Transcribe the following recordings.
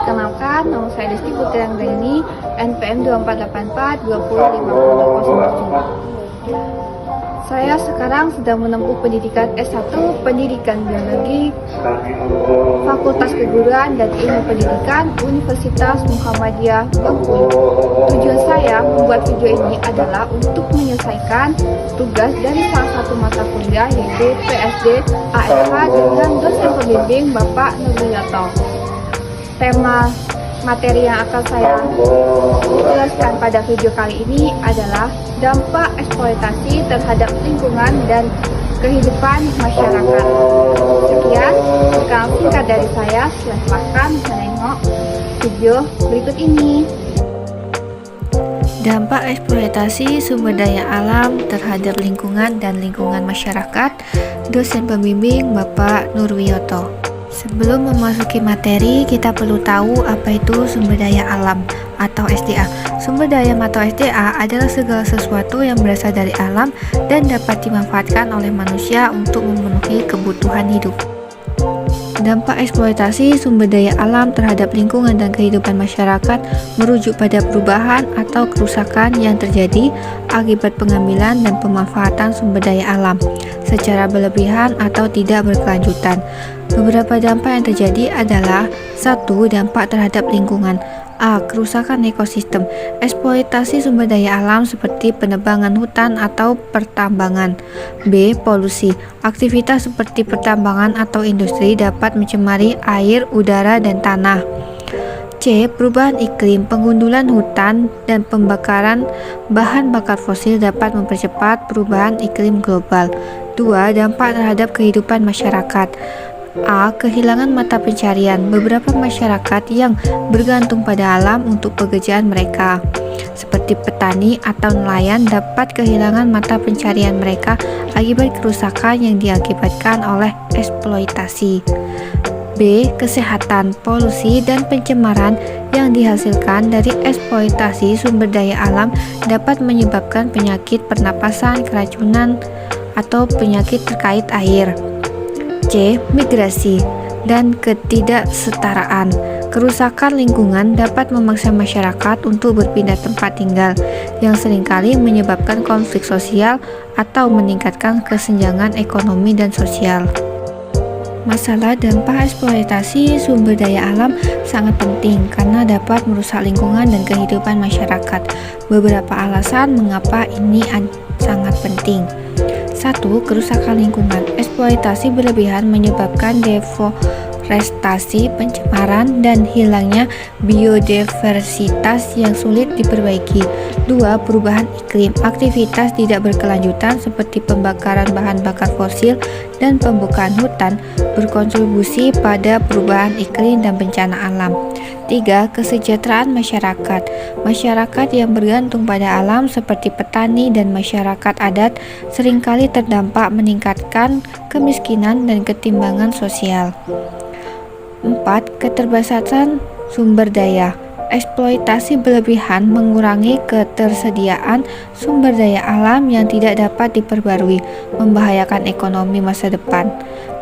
Perkenalkan, nama saya Desti Putri Anggraini, NPM 2484 205007. Saya sekarang sedang menempuh pendidikan S1 Pendidikan Biologi Fakultas Keguruan dan Ilmu Pendidikan Universitas Muhammadiyah Bengkulu. Tujuan saya membuat video ini adalah untuk menyelesaikan tugas dari salah satu mata kuliah yaitu PSD ASH dengan dosen pembimbing Bapak Nurwiyoto. Tema materi yang akan saya jelaskan pada video kali ini adalah dampak eksploitasi terhadap lingkungan dan kehidupan masyarakat. Sekian perkenalan singkat dari saya. Silahkan menengok video berikut ini. Dampak eksploitasi sumber daya alam terhadap lingkungan dan lingkungan masyarakat, dosen pembimbing Bapak Nurwiyoto. Sebelum memasuki materi, kita perlu tahu apa itu sumber daya alam atau SDA. Sumber daya atau SDA adalah segala sesuatu yang berasal dari alam dan dapat dimanfaatkan oleh manusia untuk memenuhi kebutuhan hidup. Dampak eksploitasi sumber daya alam terhadap lingkungan dan kehidupan masyarakat merujuk pada perubahan atau kerusakan yang terjadi akibat pengambilan dan pemanfaatan sumber daya alam secara berlebihan atau tidak berkelanjutan. Beberapa dampak yang terjadi adalah: 1. Dampak terhadap lingkungan. A. Kerusakan ekosistem. Eksploitasi sumber daya alam seperti penebangan hutan atau pertambangan. B. Polusi. Aktivitas seperti pertambangan atau industri dapat mencemari air, udara, dan tanah. C. Perubahan iklim. Pengundulan hutan dan pembakaran bahan bakar fosil dapat mempercepat perubahan iklim global. 2. Dampak terhadap kehidupan masyarakat. A. Kehilangan mata pencarian. Beberapa masyarakat yang bergantung pada alam untuk pekerjaan mereka, seperti petani atau nelayan, dapat kehilangan mata pencarian mereka akibat kerusakan yang diakibatkan oleh eksploitasi. B. Kesehatan. Polusi dan pencemaran yang dihasilkan dari eksploitasi sumber daya alam dapat menyebabkan penyakit pernapasan, keracunan, atau penyakit terkait air. C. Migrasi dan ketidaksetaraan. Kerusakan lingkungan dapat memaksa masyarakat untuk berpindah tempat tinggal, yang seringkali menyebabkan konflik sosial atau meningkatkan kesenjangan ekonomi dan sosial. Masalah dampak eksploitasi sumber daya alam sangat penting karena dapat merusak lingkungan dan kehidupan masyarakat. Beberapa alasan mengapa ini sangat penting. 1. Kerusakan lingkungan. Eksploitasi berlebihan menyebabkan deforestasi, pencemaran, dan hilangnya biodiversitas yang sulit diperbaiki. 2. Perubahan iklim. Aktivitas tidak berkelanjutan seperti pembakaran bahan bakar fosil dan pembukaan hutan berkontribusi pada perubahan iklim dan bencana alam. 3. Kesejahteraan masyarakat. Masyarakat yang bergantung pada alam seperti petani dan masyarakat adat seringkali terdampak meningkatkan kemiskinan dan ketimpangan sosial. 4. Keterbatasan sumber daya. Eksploitasi berlebihan mengurangi ketersediaan sumber daya alam yang tidak dapat diperbarui, membahayakan ekonomi masa depan.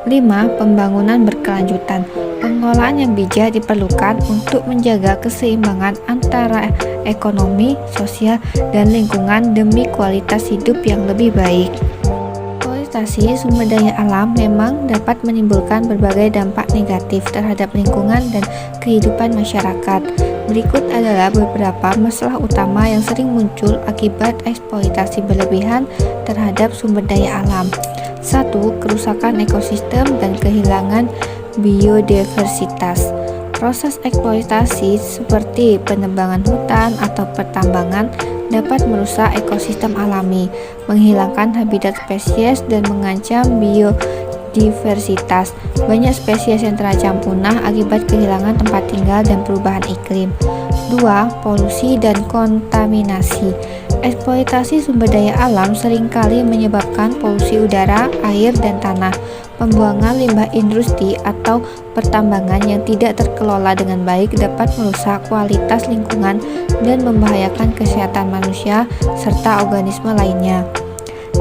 5. Pembangunan berkelanjutan. Pengelolaan yang bijak diperlukan untuk menjaga keseimbangan antara ekonomi, sosial, dan lingkungan demi kualitas hidup yang lebih baik. Eksploitasi sumber daya alam memang dapat menimbulkan berbagai dampak negatif terhadap lingkungan dan kehidupan masyarakat. Berikut adalah beberapa masalah utama yang sering muncul akibat eksploitasi berlebihan terhadap sumber daya alam. 1. Kerusakan ekosistem dan kehilangan biodiversitas. Proses eksploitasi seperti penebangan hutan atau pertambangan dapat merusak ekosistem alami, menghilangkan habitat spesies, dan mengancam biodiversitas. Banyak spesies yang terancam punah akibat kehilangan tempat tinggal dan perubahan iklim. 2. Polusi dan kontaminasi. Eksploitasi sumber daya alam seringkali menyebabkan polusi udara, air, dan tanah. Pembuangan limbah industri atau pertambangan yang tidak terkelola dengan baik dapat merusak kualitas lingkungan dan membahayakan kesehatan manusia serta organisme lainnya.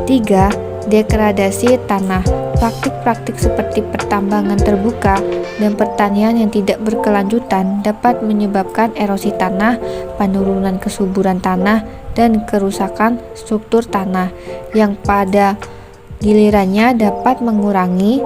3. degradasi tanah. Praktik-praktik seperti pertambangan terbuka dan pertanian yang tidak berkelanjutan dapat menyebabkan erosi tanah, penurunan kesuburan tanah, dan kerusakan struktur tanah yang pada gilirannya dapat mengurangi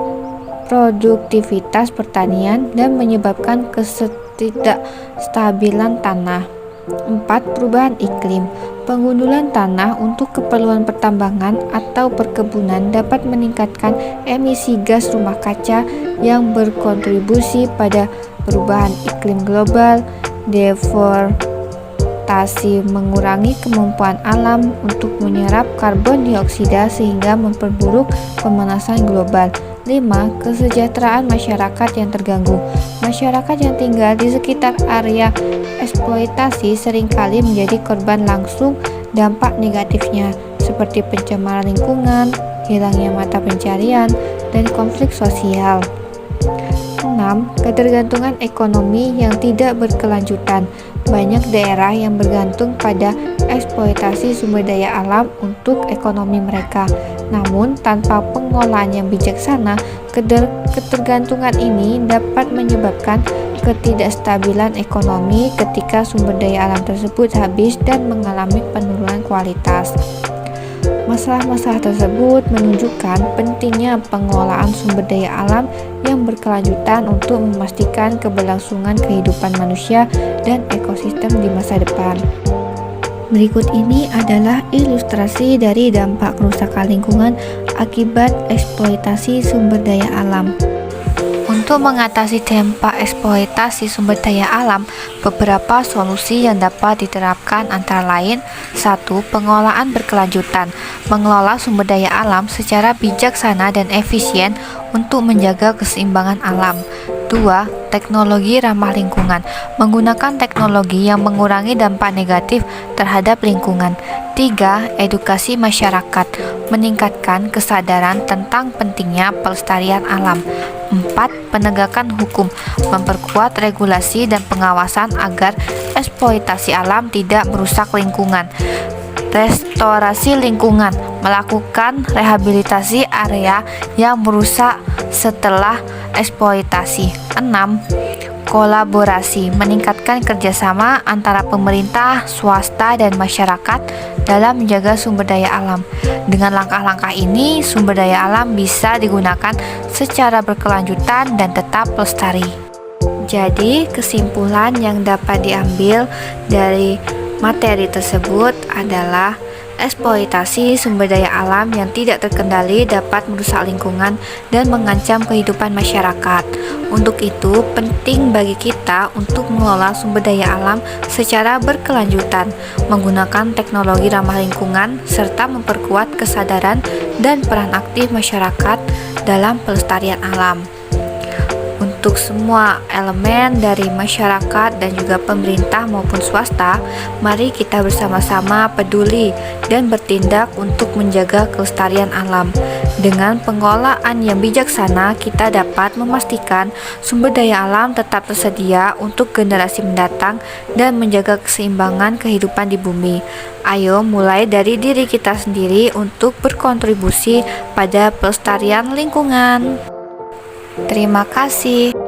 produktivitas pertanian dan menyebabkan ketidakstabilan tanah. 4. Perubahan iklim. Pengundulan tanah untuk keperluan pertambangan atau perkebunan dapat meningkatkan emisi gas rumah kaca yang berkontribusi pada perubahan iklim global. Deforestasi mengurangi kemampuan alam untuk menyerap karbon dioksida sehingga memperburuk pemanasan global. 5. Kesejahteraan masyarakat yang terganggu. Masyarakat yang tinggal di sekitar area eksploitasi seringkali menjadi korban langsung dampak negatifnya, seperti pencemaran lingkungan, hilangnya mata pencarian, dan konflik sosial. 6. Ketergantungan ekonomi yang tidak berkelanjutan. Banyak daerah yang bergantung pada eksploitasi sumber daya alam untuk ekonomi mereka. Namun, tanpa pengolahan yang bijaksana, ketergantungan ini dapat menyebabkan ketidakstabilan ekonomi ketika sumber daya alam tersebut habis dan mengalami penurunan kualitas. Masalah-masalah tersebut menunjukkan pentingnya pengelolaan sumber daya alam yang berkelanjutan untuk memastikan keberlangsungan kehidupan manusia dan ekosistem di masa depan. Berikut ini adalah ilustrasi dari dampak kerusakan lingkungan akibat eksploitasi sumber daya alam. Untuk mengatasi dampak eksploitasi sumber daya alam, beberapa solusi yang dapat diterapkan antara lain: 1. Pengolahan berkelanjutan. Mengelola sumber daya alam secara bijaksana dan efisien untuk menjaga keseimbangan alam. 2. Teknologi ramah lingkungan. Menggunakan teknologi yang mengurangi dampak negatif terhadap lingkungan. 3. Edukasi masyarakat. Meningkatkan kesadaran tentang pentingnya pelestarian alam. 4. Penegakan hukum. Memperkuat regulasi dan pengawasan agar eksploitasi alam tidak merusak lingkungan. Restorasi lingkungan. Melakukan rehabilitasi area yang merusak setelah eksploitasi. 6. Kolaborasi. Meningkatkan kerjasama antara pemerintah, swasta, dan masyarakat dalam menjaga sumber daya alam. Dengan langkah-langkah ini, sumber daya alam bisa digunakan secara berkelanjutan dan tetap lestari. Jadi, kesimpulan yang dapat diambil dari materi tersebut adalah eksploitasi sumber daya alam yang tidak terkendali dapat merusak lingkungan dan mengancam kehidupan masyarakat. Untuk itu, penting bagi kita untuk mengelola sumber daya alam secara berkelanjutan, menggunakan teknologi ramah lingkungan, serta memperkuat kesadaran dan peran aktif masyarakat dalam pelestarian alam. Untuk semua elemen dari masyarakat dan juga pemerintah maupun swasta, mari kita bersama-sama peduli dan bertindak untuk menjaga kelestarian alam. Dengan pengelolaan yang bijaksana, kita dapat memastikan sumber daya alam tetap tersedia untuk generasi mendatang dan menjaga keseimbangan kehidupan di bumi. Ayo mulai dari diri kita sendiri untuk berkontribusi pada pelestarian lingkungan. Terima kasih.